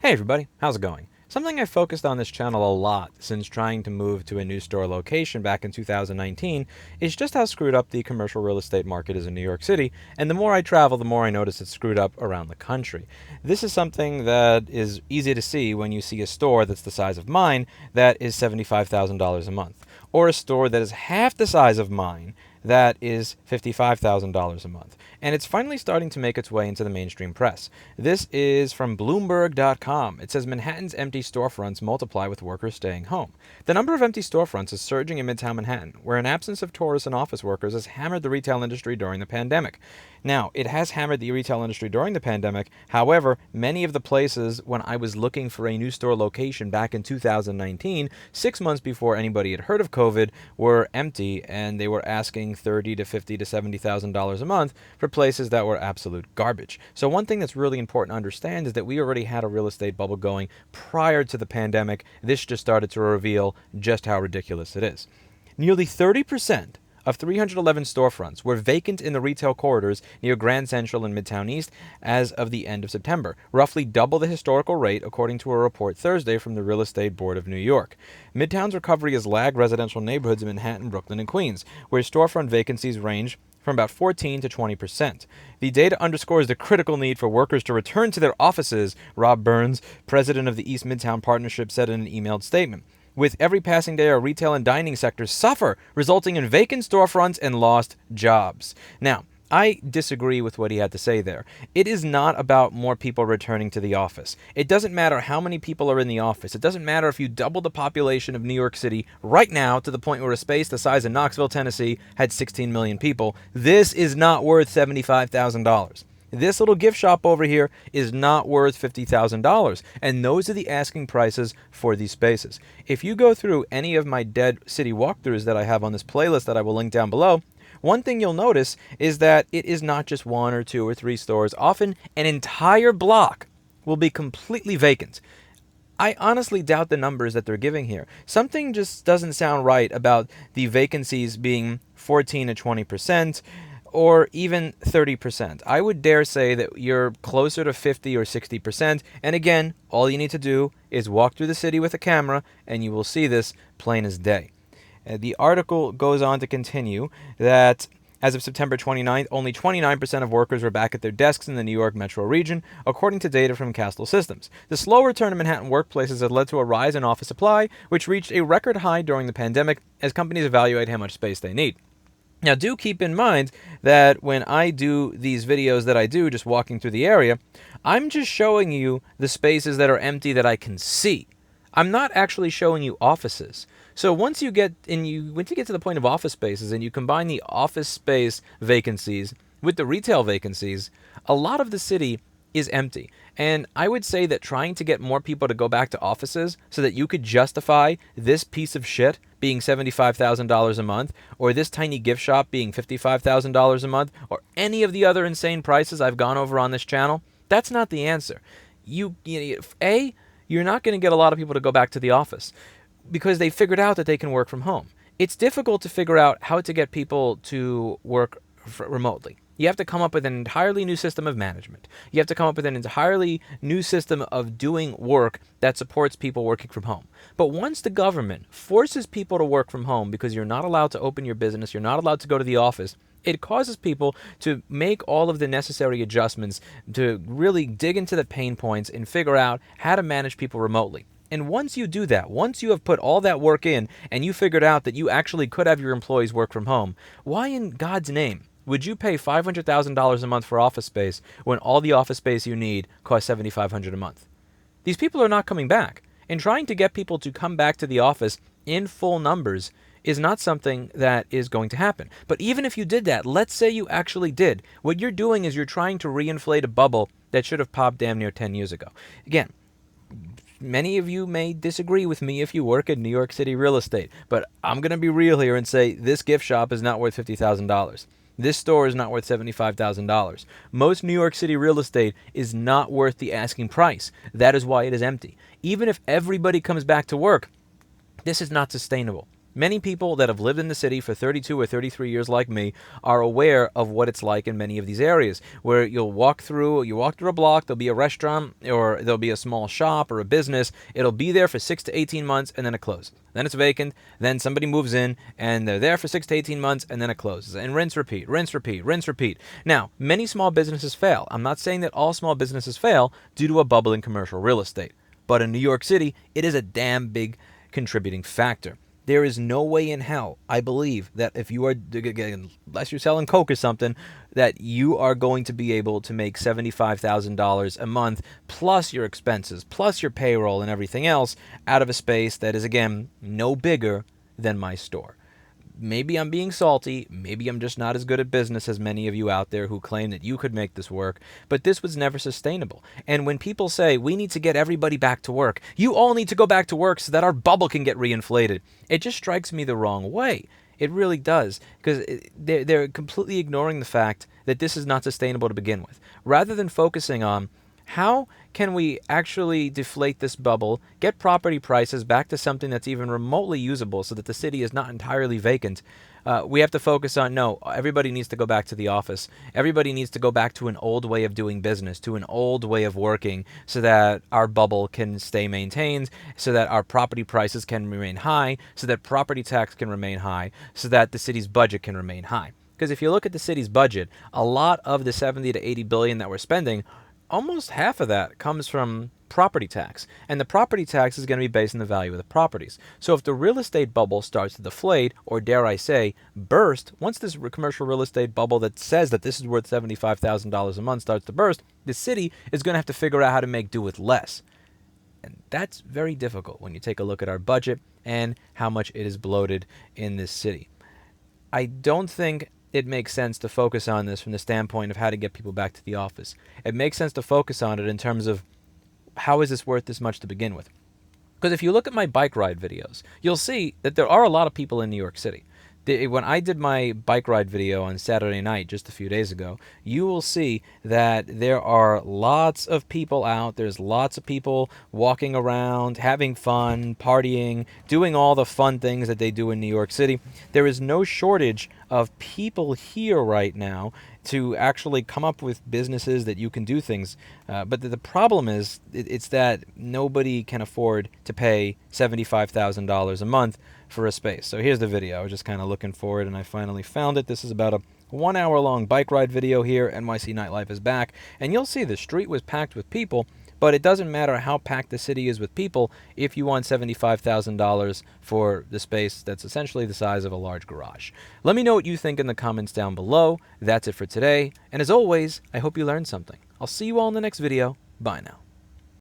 Hey everybody, how's it going? Something I focused on this channel a lot since trying to move to a new store location back in 2019 is just how screwed up the commercial real estate market is in New York City, and the more I travel, the more I notice it's screwed up around the country. This is something that is easy to see when you see a store that's the size of mine that is $75,000 a month, or a store that is half the size of mine that is $55,000 a month. And it's finally starting to make its way into the mainstream press. This is from Bloomberg.com. It says Manhattan's empty storefronts multiply with workers staying home. The number of empty storefronts is surging in Midtown Manhattan, where an absence of tourists and office workers has hammered the retail industry during the pandemic. Now, it has hammered the retail industry during the pandemic. However, many of the places when I was looking for a new store location back in 2019, 6 months before anybody had heard of COVID, were empty, and they were asking $30 to $50 to $70,000 a month for places that were absolute garbage. So one thing that's really important to understand is that we already had a real estate bubble going prior to the pandemic. This just started to reveal just how ridiculous it is. Nearly 30% of 311 storefronts were vacant in the retail corridors near Grand Central and Midtown East as of the end of September, roughly double the historical rate according to a report Thursday from the Real Estate Board of New York. Midtown's recovery has lagged residential neighborhoods in Manhattan, Brooklyn, and Queens, where storefront vacancies range from about 14 to 20%. The data underscores the critical need for workers to return to their offices, Rob Burns, president of the East Midtown Partnership, said in an emailed statement. With every passing day, our retail and dining sectors suffer, resulting in vacant storefronts and lost jobs. Now, I disagree with what he had to say there. It is not about more people returning to the office. It doesn't matter how many people are in the office. It doesn't matter if you double the population of New York City right now to the point where a space the size of Knoxville, Tennessee had 16 million people. This is not worth $75,000. This little gift shop over here is not worth $50,000, and those are the asking prices for these spaces. If you go through any of my dead city walkthroughs that I have on this playlist that I will link down below, one thing you'll notice is that it is not just one or two or three stores. Often an entire block will be completely vacant. I honestly doubt the numbers that they're giving here. Something just doesn't sound right about the vacancies being 14 to 20%. Or even 30%. I would dare say that you're closer to 50 or 60%. And again, all you need to do is walk through the city with a camera and you will see this plain as day. The article goes on to continue that as of September 29th, only 29% of workers were back at their desks in the New York metro region, according to data from Castle Systems. The slow return of Manhattan workplaces has led to a rise in office supply, which reached a record high during the pandemic as companies evaluate how much space they need. Now, do keep in mind that when I do these videos that I do, just walking through the area, I'm just showing you the spaces that are empty that I can see. I'm not actually showing you offices. So once you get to the point of office spaces and you combine the office space vacancies with the retail vacancies, a lot of the city is empty. And I would say that trying to get more people to go back to offices so that you could justify this piece of shit being $75,000 a month, or this tiny gift shop being $55,000 a month, or any of the other insane prices I've gone over on this channel, that's not the answer. You're not going to get a lot of people to go back to the office because they figured out that they can work from home. It's difficult to figure out how to get people to work remotely. You have to come up with an entirely new system of management. You have to come up with an entirely new system of doing work that supports people working from home. But once the government forces people to work from home because you're not allowed to open your business, you're not allowed to go to the office, it causes people to make all of the necessary adjustments to really dig into the pain points and figure out how to manage people remotely. And once you do that, once you have put all that work in and you figured out that you actually could have your employees work from home, why in God's name would you pay $500,000 a month for office space when all the office space you need costs $7,500 a month? These people are not coming back. And trying to get people to come back to the office in full numbers is not something that is going to happen. But even if you did that, let's say you actually did, what you're doing is you're trying to reinflate a bubble that should have popped damn near 10 years ago. Again, many of you may disagree with me if you work in New York City real estate, but I'm going to be real here and say this gift shop is not worth $50,000. This store is not worth $75,000. Most New York City real estate is not worth the asking price. That is why it is empty. Even if everybody comes back to work, this is not sustainable. Many people that have lived in the city for 32 or 33 years like me are aware of what it's like in many of these areas, where you walk through a block, there'll be a restaurant or there'll be a small shop or a business. It'll be there for 6 to 18 months and then it closes. Then it's vacant, then somebody moves in and they're there for 6 to 18 months and then it closes. And rinse, repeat, rinse, repeat, rinse, repeat. Now, many small businesses fail. I'm not saying that all small businesses fail due to a bubble in commercial real estate. But in New York City, it is a damn big contributing factor. There is no way in hell, I believe, that if you are, unless you're selling coke or something, that you are going to be able to make $75,000 a month, plus your expenses, plus your payroll and everything else, out of a space that is, again, no bigger than my store. Maybe I'm being salty, maybe I'm just not as good at business as many of you out there who claim that you could make this work, but this was never sustainable. And when people say, we need to get everybody back to work, you all need to go back to work so that our bubble can get reinflated, it just strikes me the wrong way. It really does, because they're completely ignoring the fact that this is not sustainable to begin with. Rather than focusing on how can we actually deflate this bubble, get property prices back to something that's even remotely usable so that the city is not entirely vacant, we have to focus on, no, everybody needs to go back to the office. Everybody needs to go back to an old way of doing business, to an old way of working, so that our bubble can stay maintained, so that our property prices can remain high, so that property tax can remain high, so that the city's budget can remain high. Because if you look at the city's budget, a lot of the 70 to 80 billion that we're spending, almost half of that comes from property tax. And the property tax is going to be based on the value of the properties. So if the real estate bubble starts to deflate, or dare I say, burst, once this commercial real estate bubble that says that this is worth $75,000 a month starts to burst, the city is going to have to figure out how to make do with less. And that's very difficult when you take a look at our budget and how much it is bloated in this city. I don't think it makes sense to focus on this from the standpoint of how to get people back to the office. It makes sense to focus on it in terms of how is this worth this much to begin with. Because if you look at my bike ride videos, you'll see that there are a lot of people in New York City. When I did my bike ride video on Saturday night just a few days ago, you will see that there are lots of people out. There's lots of people walking around, having fun, partying, doing all the fun things that they do in New York City. There is no shortage of people here right now to actually come up with businesses that you can do things. But the problem is, it's that nobody can afford to pay $75,000 a month for a space. So here's the video. I was just kind of looking for it, and I finally found it. This is about a 1 hour long bike ride video here. NYC nightlife is back. And you'll see the street was packed with people, but it doesn't matter how packed the city is with people if you want $75,000 for the space that's essentially the size of a large garage. Let me know what you think in the comments down below. That's it for today. And as always, I hope you learned something. I'll see you all in the next video. Bye now.